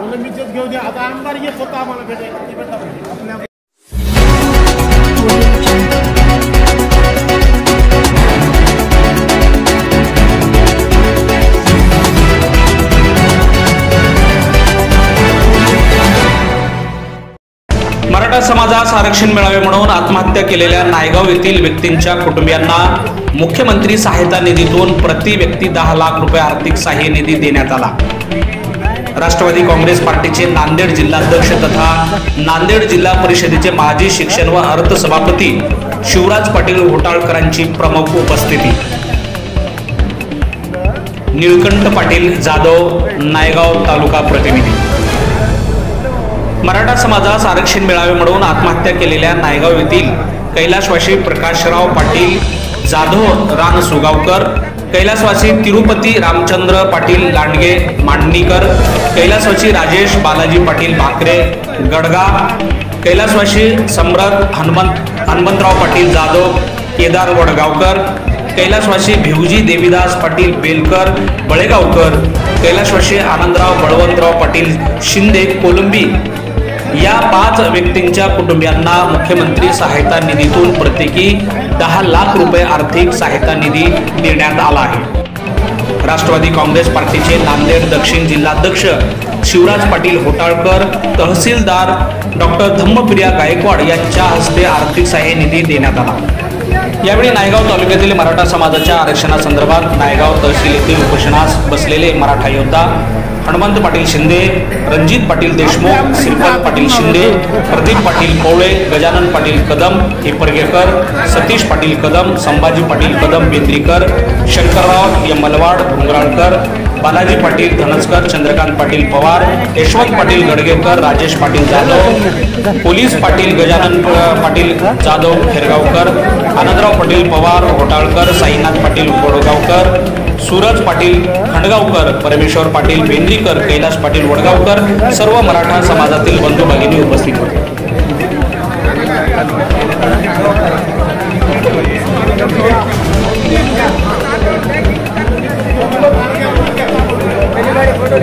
प्रलंबितच घेऊ दे. आता आमदार येत होता आम्हाला भेटायला. मराठा समाजास आरक्षण मिळावे म्हणून आत्महत्या केलेल्या नायगाव येथील व्यक्तींच्या कुटुंबियांना मुख्यमंत्री सहायता निधीतून प्रति व्यक्ती 10 लाख रुपये आर्थिक सहाय्य निधी देण्यात आला. राष्ट्रवादी काँग्रेस पार्टीचे नांदेड जिल्हाध्यक्ष तथा नांदेड जिल्हा परिषदेचे माजी शिक्षण व अर्थ सभापती शिवराज पाटील घोटाळकरांची प्रमुख उपस्थिती. निळकंठ पाटील जाधव, नायगाव तालुका प्रतिनिधी. मराठा समाजास आरक्षण मिळावे म्हणून आत्महत्या केलेल्या नायगाव येथील कैलासवासी प्रकाशराव पाटील जाधव रान सुगावकर, कैलासवासी तिरुपती रामचंद्र पाटील लांडगे मांडणीकर, कैलासवासी राजेश बालाजी पाटील भाकरे गडगा, कैलासवासी सम्राट हनुमंतराव पाटील जाधव केदार वडगावकर, कैलासवासी भिवजी देवीदास पाटील बेलकर बळेगावकर, कैलासवासी आनंदराव बळवंतराव पाटील शिंदे कोलंबी या 5 व्यक्तींच्या कुटुंबियांना मुख्यमंत्री सहायता निधीतून प्रत्येकी 10 लाख रुपये आर्थिक सहायता निधी देण्यात आला आहे. राष्ट्रवादी काँग्रेस पार्टीचे नांदेड दक्षिण जिल्हाध्यक्ष शिवराज पाटील घोटाळकर, तहसीलदार डॉक्टर धम्मप्रिया गायकवाड यांच्या हस्ते आर्थिक सहाय्य निधी देण्यात आला. यावेळी नायगाव तालुक्यातील मराठा समाजाच्या आरक्षणासंदर्भात नायगाव तहसील येथील उपोषणास बसलेले मराठा योद्धा हनुमंत पाटील शिंदे, रणजित पाटील देशमुख, श्रीपाद पाटील शिंदे, प्रदीप पाटील पवळे, गजानन पाटील कदम हिपरगेकर, सतीश पाटील कदम, संभाजी पाटील कदम बेंद्रीकर, शंकरराव यमलवाड भुंगराळकर, बालाजी पाटील धनसकर, चंद्रकांत पाटील पवार, यशवंत पाटील गडगेकर, राजेश पाटील जाधव, पोलीस पाटील गजानन पाटील जाधव खेरगावकर, आनंदराव पाटील पवार घोटाळकर, साईनाथ पाटील गोडगावकर, सूरज पाटील खंडगावकर, परमेश्वर पाटील बेंद्रीकर, कैलास पाटील वडगावकर सर्व मराठा समाजातील बंधू भगिनी उपस्थित होते. फोटो